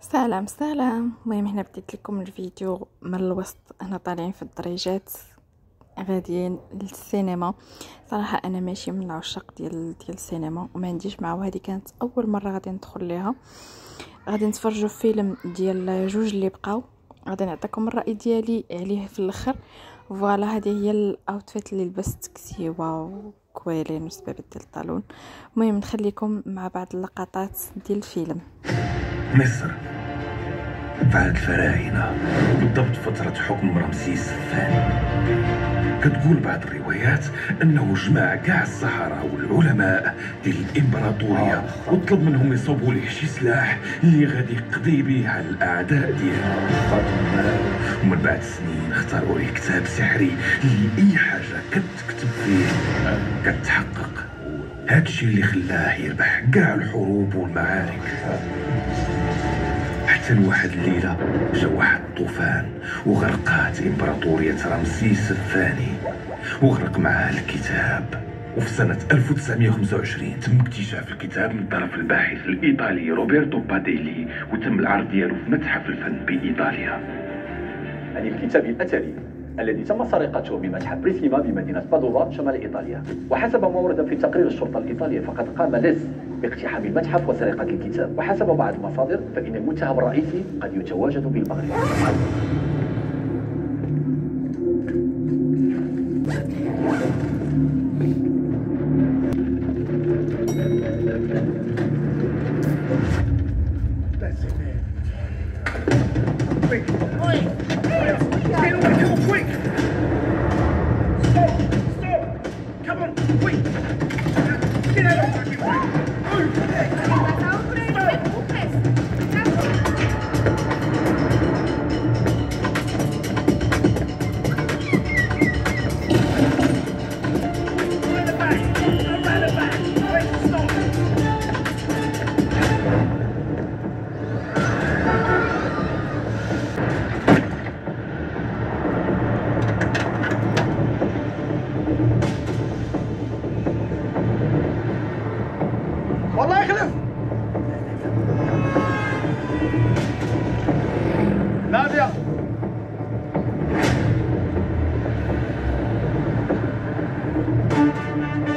سلام سلام. المهم هنا بديت لكم الفيديو من الوسط. هنا طالعين في الدريجات غاديين للسينما. صراحه انا ماشي من العشاق ديال السينما وما عنديش معه. هذه كانت اول مره غادي ندخل ليها. غادي نتفرجوا فيلم ديال جوج اللي بقاو. غادي نعطيكم الراي ديالي عليه في الاخر. فوالا هذه هي الاوتفيت اللي لبست، كسيوه وكوالين وسبابه ديال الطالون. المهم نخليكم مع بعض اللقطات ديال الفيلم. مصر في عهد الفراعنة، بالضبط فترة حكم رمسيس الثاني. كتقول بعض الروايات انه جمع كاع السحرة والعلماء ديال الامبراطورية وطلب منهم يصوبوا ليه شي سلاح اللي غادي يقضي به على الاعداء ديالو. ومن بعد سنين اختاروا ليه كتاب سحري اللي اي حاجة كتكتب فيه كتحقق. هادشي اللي خلاه يربح كاع الحروب والمعارك. حتى لواحد الليلة جا واحد الطوفان وغرقات إمبراطورية رمسيس الثاني وغرق معاه الكتاب. وفي سنة 1925 تم اكتشاف الكتاب من طرف الباحث الإيطالي روبرتو باديلي وتم العرض ديالو في متحف الفن بإيطاليا. عن الكتاب الأثري الذي تم سرقته بمتحف بريسيما بمدينة بادوفا شمال إيطاليا. وحسب ما ورد في تقرير الشرطة الإيطالية فقد قام ليس باقتحام المتحف وسرقة الكتاب. وحسب بعض المصادر فإن المتهم الرئيسي قد يتواجد بالمغرب. والله يخلف. نادية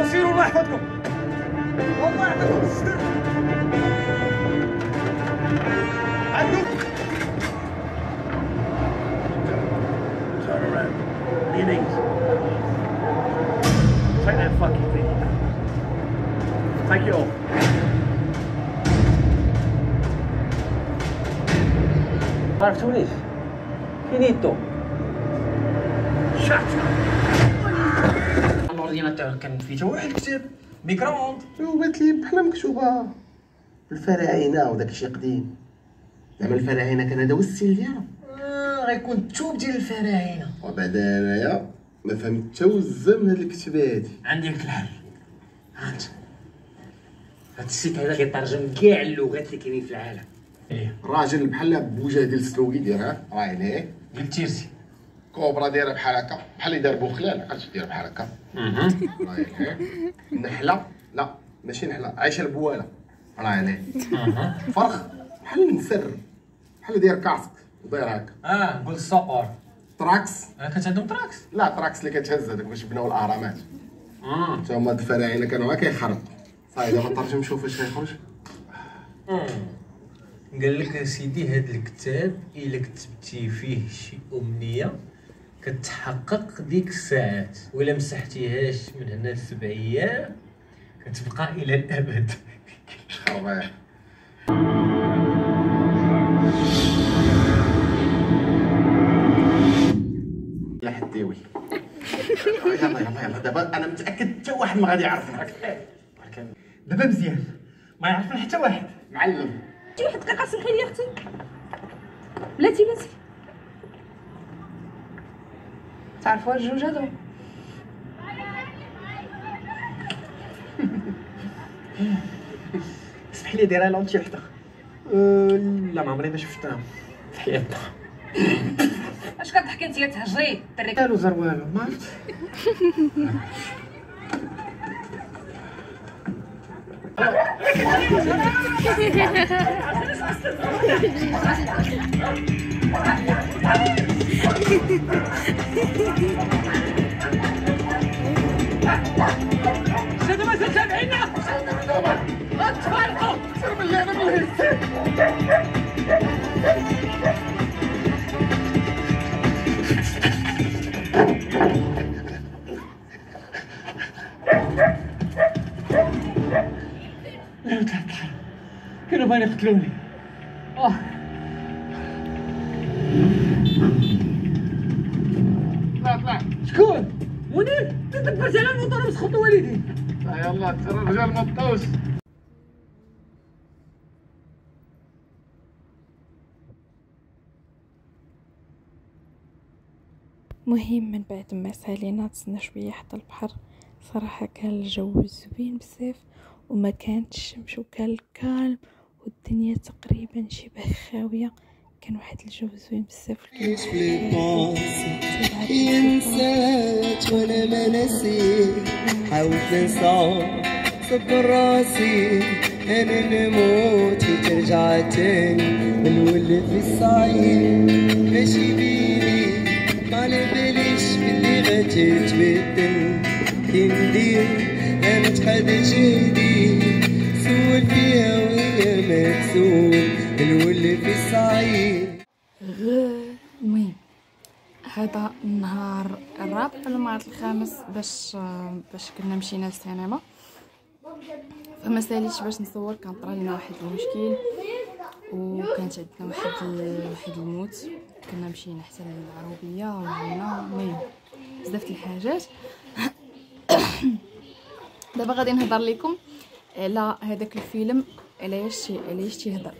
وسيروا الله يحفظكم. والله يحفظكم. السر عندكم. Turn around. Your knees. Take that fucking thing. Take it off. ما عرفتونيش فينيتو. Shut up. الاورديناتور كان فيه واحد الكتاب ميكرووند. بات لي بحال مكتوبة الفراعنة وداك الشيء قديم. زعما الفراعنة كان هذا هو الستيل ديالهم. غيكون التوب ديال الفراعنه. وبعدا انايا ما فهمت حتى وزه من هاد الكتابة هادي. عندي لك الحل. هانت هاد السيت هذا كيترجم كاع اللغات اللي كاينين في العالم. ايه الراجل بحال بوجه ديال السلوكي ديالها راه عليه ديال التيرسي. كوبرا دايره بحال هكا بحال اللي دار بوخلال عرفتي دايره بحال هكا. راه عليه النحله لا ماشي نحله عايشه البواله راه عليه. فرخ بحال النسر بحال داير كاسك وداير هكا. قول الصقر. تراكس كانت عندهم تراكس. لا تراكس اللي كتهز هذاك باش بناو الاهرامات. حتى هما الفراعنه كانوا كيخرطوا. صافي دابا ترجم شوف واش غيخرج. قال لك سيدي هاد الكتاب الا كتبتي فيه شي امنيه كتحقق ديك الساعات، ولا مسحتيهاش من هنا ل7 ايام كتبقى الى الابد. خربيح. يا حديوي. يلا يلا يلا دابا انا متاكد حتى واحد ما غادي يعرفنا. دابا مزيان ما يعرفنا حتى واحد. معلم شي واحد دقيقه سمحي لي اختي. بلاتي تعرفوا الجوج هادو؟ اسمح لي دايره لونتي وحده. لا ما عمري ما شفتها في حياتنا. اش كتضحكي انت تهجري الدري؟ والو زر والو ما عرفت. شادو ما تتابعينا غتفارقوا سير بالله انا بالله كانوا باغيين يقتلوني. طلع شكون؟ منير تدبرت على الموطور وسخط والدي. يلا ترى الرجال مطوش. مهم من بعد ما سالينا تسنى شويه حتى البحر. صراحه كان الجو زوين بزاف وما كانت الشمس وكان الكالم والدنيا تقريبا شبه خاويه. كان واحد الجو زوين بزاف. ينسات وانا ما نسيت حاولت ننسى صبر راسي انا نموت ترجع تاني نولد في الصعيد ماشي بيني ما على باليش باللي غتتبدل كي ندير انا تحدى جهدي سول فيها وهي ما تسول نولد في الصعيد. المهم هذا النهار الرابع ولا النهار الخامس باش كنا مشينا للسينما، فما ساليتش باش نصور. كان طرا لنا واحد المشكل وكانت عندنا واحد الموت. كنا مشينا حتى للعروبيه وهنا المهم بزاف الحاجات. دابا غادي نهضر لكم على هذاك الفيلم علاش تيهضر.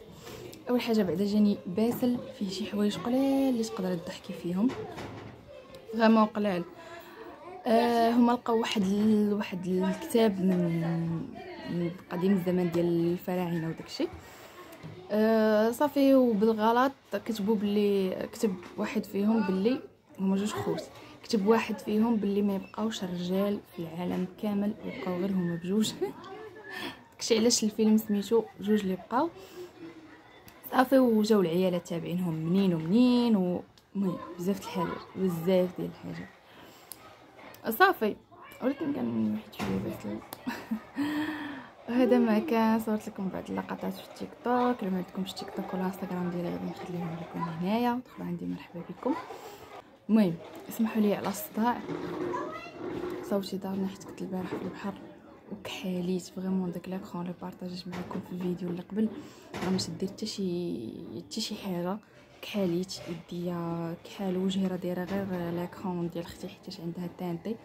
اول حاجه بعدا جاني باسل فيه شي حوايج قلال اللي تقدر تضحكي فيهم فريمون قلال. هما لقاو واحد الكتاب من قديم الزمان ديال الفراعنه وداكشي. صافي وبالغلط كتب واحد فيهم باللي هما جوج خوت. كتب واحد فيهم باللي ما يبقاوش الرجال في العالم كامل ويبقاو غير هما بجوج. داكشي علاش الفيلم سميتو جوج اللي بقاو. صافي وجاو العيالات تابعينهم منين ومهم بزاف الحاجات بزاف ديال الحاجات. صافي ولكن كان واحد شويه بس هذا ما كان. صورت لكم بعض اللقطات في التيك توك. لما عندكمش تيك توك ولا انستغرام ديالي غادي نخليهم لكم هنايا. دخلوا عندي مرحبا بكم. المهم اسمحوا لي على الصداع. صوتي دارنا حيت كنت البارح في البحر وكحاليت فريمون. داك لاكرون اللي بارطاجيت معكم في الفيديو اللي قبل راه ما شديت حتى شي حاجه. كحاليت يديا كحال وجهي راه دايره غير لاكرون ديال اختي حيت عندها تانتي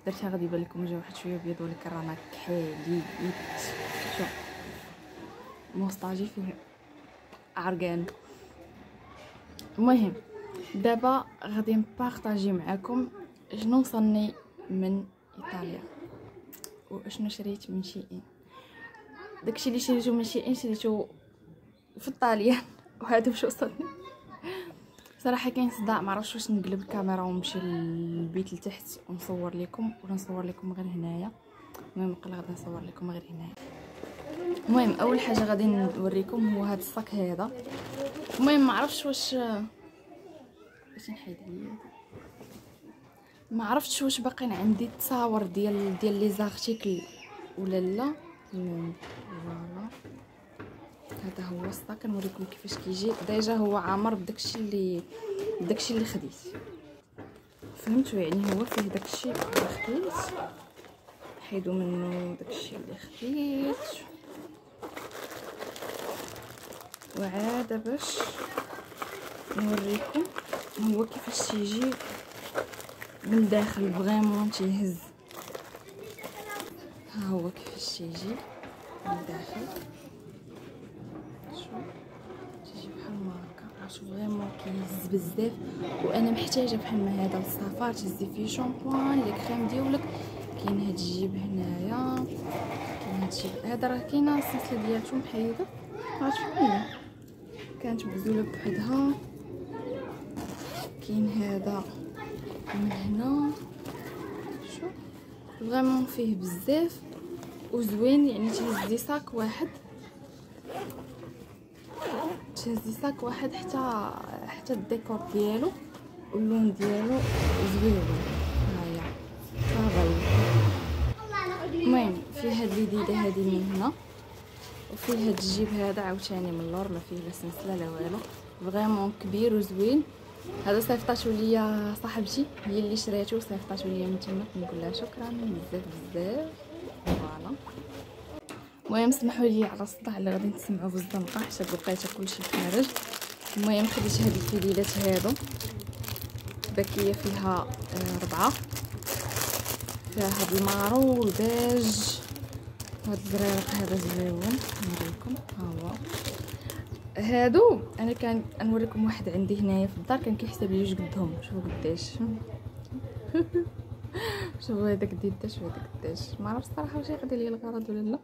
درتها غادي يبان لكم وجه واحد شويه ابيض ولكن راه ما كحاليت. شوف موسطاجي فيه عرقان. المهم دابا غادي نبارطاجي معكم شنو وصلني من ايطاليا واشنو شريت من شيئين. داكشي اللي شريتو من شيئين شريتو في الطاليان وهذا واش وصلني. صراحه كاين صداع ما عرفتش واش نقلب الكاميرا ونمشي للبيت لتحت ونصور لكم ولا نصور لكم غير هنايا. المهم قال غادي نصور لكم غير هنايا. المهم اول حاجه غادي نوريكم هو هذا الصاك هذا. المهم ما عرفتش واش نحيد عليا ما عرفتش واش باقيين عندي التصاور ديال لي زارتيكل ولا لا. فوالا هذا هو الصاك. كنوريكم كيفاش كيجي. ديجا هو عامر بداكشي اللي خديت. فهمتوا يعني هو فيه داكشي اللي خديت حيدوا منه داكشي اللي خديت وعاد باش نوريكم هو كيفاش تيجي من الداخل. فريمون تيهز. ها هو كيفاش تيجي من الداخل. شوف تيجي بحال هكا. شوف فريمون كيهز بزاف وانا محتاجه بحال ما هذا الصفار تهزي فيه شامبوان لي كريم ديالك. كاين هاد الجيب هنايا. كاين هاد الجيب هذا راه كاينه السلسله ديالته محيده. عرفتوا ولا كانت مبذوله بوحدها. كاين هذا من هنا. شوف فريمون فيه بزاف وزوين، يعني تهزي صاك واحد حتى الديكور ديالو واللون ديالو زوين. هاهي صافي. المهم فيه هاد اليديده هادي من هنا، وفيه هاد الجيب هذا عاوتاني من اللور، ما فيه لا سلسله لا والو، فريمون كبير وزوين. هذا صيفطاتو ليا صاحبتي، هي اللي شريته وصيفطاتو ليا من تما، كنقول لها شكرا بزاف بزاف. فوالا. المهم سمحوا لي على الصداع اللي غادي نسمعوا في الزنقه حتى بقيت كلشي خارج. المهم خديت هاد الفيليلات هادو، باكيه فيها 4، فيها هاد المارو والباج وهاد الزريرق هذا زويون. نوريكم ها هو هادو. انا كان نوريكم واحد عندي هنايا في الدار كان كيحسب لي جوج قدهم. شوفوا قداش شوفوا هذاك ديدا، شوفوا هذاك قداش. ما عرفتش الصراحه واش يقضي لي الغرض ولا لا.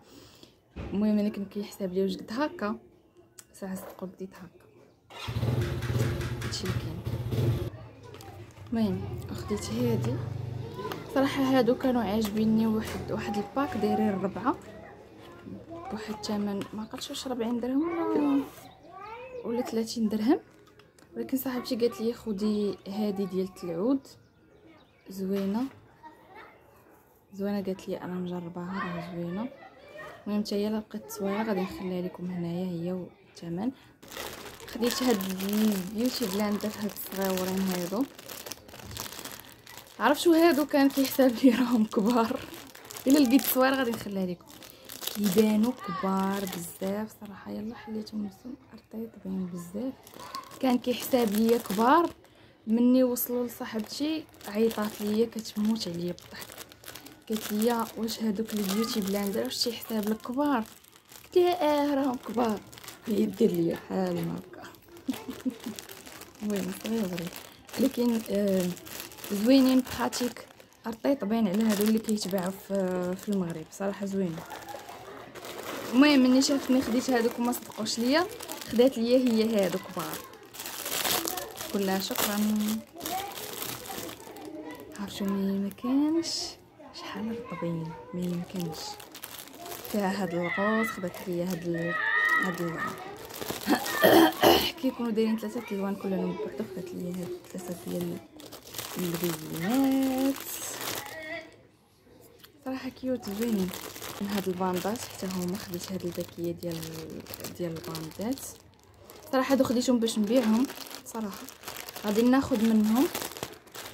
المهم انا كان كيحسب لي وجد هكا، ساعه صدقوا بديت هكا هادشي اللي كاين. المهم خديت هادي صراحه، هادو كانوا عاجبيني. واحد الباك دايرين 4 بواحد الثمن ما قلتش واش 40 درهم ولا 30 درهم، ولكن صاحبتي قالت لي خدي هادي ديال العود زوينه، قالت لي انا مجرباها راه زوينه. المهم حتى هي لقيت تصويره غادي نخليها لكم هنايا هي والثمن. خديت هاد البيوتي بلاندر هاد الصغيورين هادو، عرفتوا هادو كان كيحسب لي راهم كبار، الا لقيت تصويره غادي نخليها لكم. كيبانوا كبار بزاف صراحه، يلا حليتهم نفسهم رطيبين بزاف. كان كيحسب لي كبار، مني وصلوا لصاحبتي عيطات ليا كتموت عليا بالضحك، قالت لي واش هادوك البيوتي بلاندر واش تيحسب لك كبار؟ قلت لها راهم كبار. هي دير لي حال هكا المهم صغيرين لكن زوينين براتيك، رطيبين على هادو اللي كيتباعوا في المغرب صراحه زوينين. المهم مني شافتني خديت هادوك وما صدقوش ليا، خدات ليا هي هادو كبار. كلها شكرا. عرفتوا ما كانش شحال رطبين، ما يمكنش. فيها هاد الغوص، خدات ليا هاد كيكونوا دايرين 3 الوان كل لون بوحدو، خدات ليا هاد 3 ديال البينات صراحه كيوت زوينين. من هاد الباندات حتى هما خديت هاد الباكيه ديال الباندات صراحه. هادو خديتهم باش نبيعهم صراحه، غادي ناخذ منهم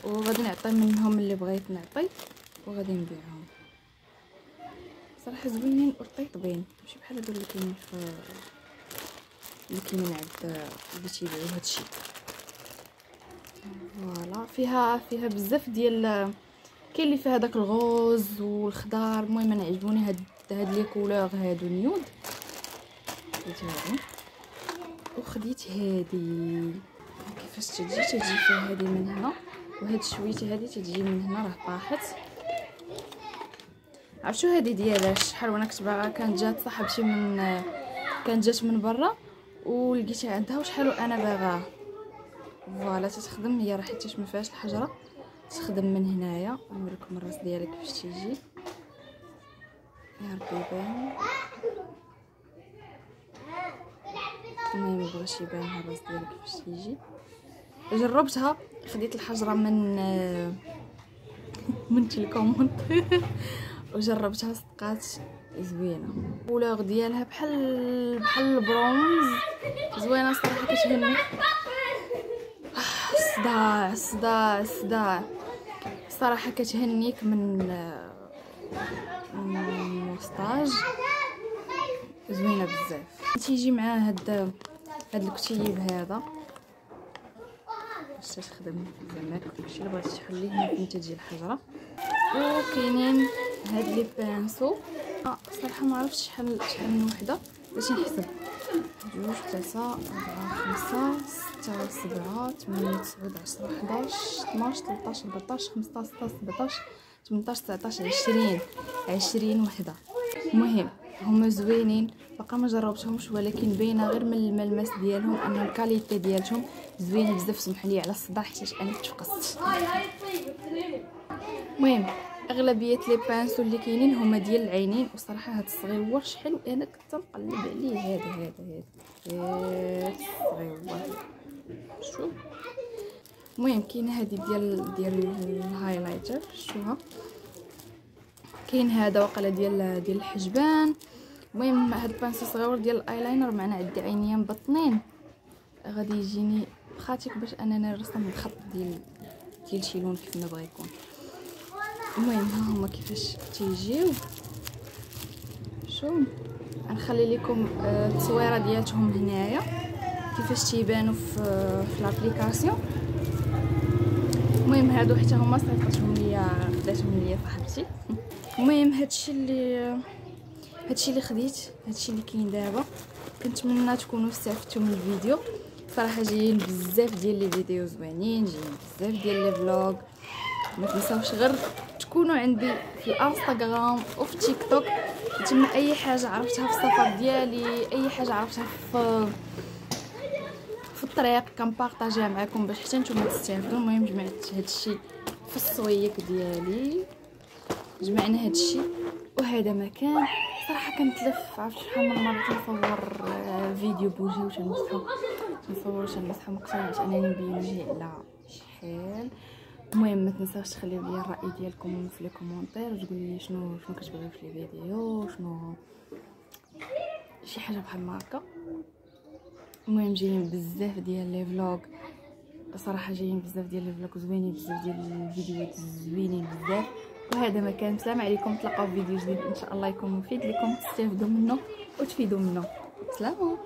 وغادي نعطي منهم اللي بغيت نعطي وغادي نبيعهم. صراحه زوينين ورطيبين، ماشي بحال هادو اللي كاينين عند اللي تيبيعوا هادشي. فوالا فيها بزاف ديال كاين اللي فيها داك الغوز والخضار. المهم انا عجبوني هاد لي كولور هادو نيود. خديت هادي وخديت هادي كيفاش تجي فيها هادي من هنا، وهاد الشويته هادي تجي من هنا راه طاحت. عرفتوا هادي ديالاش شحال وانا كنت باغا، كانت جات صاحبتي كانت جات من برا ولقيتها عندها وشحال وانا باغاها. فوالا تتخدم هي راه حيت ما فيهاش الحجره، تخدم من هنايا. نوريكم الراس ديالها كيفاش تيجي يا ربي يبان. المهم مبغاش يبان الراس ديالها كيفاش تيجي. جربتها خديت الحجره من تلكم وجربتها صدقات زوينه. الكولور ديالها بحال البرونز زوينه صراحه، كتهني. صداع صراحه كتهنيك من موستاج زوينه بزاف. تيجي معاه هاد الكتيب هذا باش تخدم زعما داكشي اللي بغيتي تحليه هنا فين تجي الحجره. وكاينين هاد لي بانسو صراحه ما عرفتش شحال من وحده باش نحسب. 2 3 4 5 6 7 8 9 10 11 12 13 14 15 16 17 18 19 20 وحده. المهم هما زوينين، باقا ما جربتهمش ولكن باينه غير من الملمس ديالهم ان الكاليتي ديالهم زوينه بزاف. سمحوا لي على الصداع حيت انا كنت فقست. المهم اغلبيه لي بانسو اللي كاينين هما ديال العينين، وصراحه هذا الصغيور شحال انا كنت نقلب عليه. هذا الصغيور شوف. المهم كاين هذه ديال الهايلايتر شوها، كاين هذا وقيله ديال الحجبان. المهم هاد البانسو صغيور ديال الايلاينر معنا عندي عينيا مبطنين، غادي يجيني بخاتيك باش اننا نرسم الخط ديال شي لون كيف ما بغا يكون. المهم ها هما كيفاش تيجيو. شوف غنخلي لكم التصويره ديالتهم هنايا كيفاش تيبانوا في الابليكاسيون. المهم هادو حتى هما صيفطتهم ليا، خداتهم ليا صاحبتي. المهم هادشي اللي خديت، هادشي اللي كاين دابا. كنتمنى تكونوا استفدتوا من الفيديو. صراحه جايين بزاف ديال لي فيديو زوينين، جايين بزاف ديال لي فلوغ. ما تنساوش غير تكونوا عندي في الانستغرام وفي تيك توك. نتمنى اي حاجه عرفتها في السفر ديالي، اي حاجه عرفتها في الطريق كنبارطاجيها معكم باش حتى نتوما تستافدوا. المهم جمعت هادشي في السويق ديالي، جمعنا هادشي وهذا مكان. صراحه كنتلف، عرفت شحال من مره كنصور فيديو بوجهي وتنمسحو مقطع باش انني نبين وجهي على شحال. المهم ما تنساوش تخليو لي الراي ديالكم في لي كومونتير، وتقولوا لي شنو كتبغيو في لي فيديو، شنو شي حاجه بحال هكا. المهم جايين بزاف ديال لي فلوغ، صراحه جايين بزاف ديال لي فلوغ زوينين، بزاف ديال الفيديوهات زوينين بزاف. وهذا مكان. السلام عليكم، تلقاو في فيديو جديد ان شاء الله يكون مفيد لكم، تستافدوا منه وتفيدوا منه. سلام.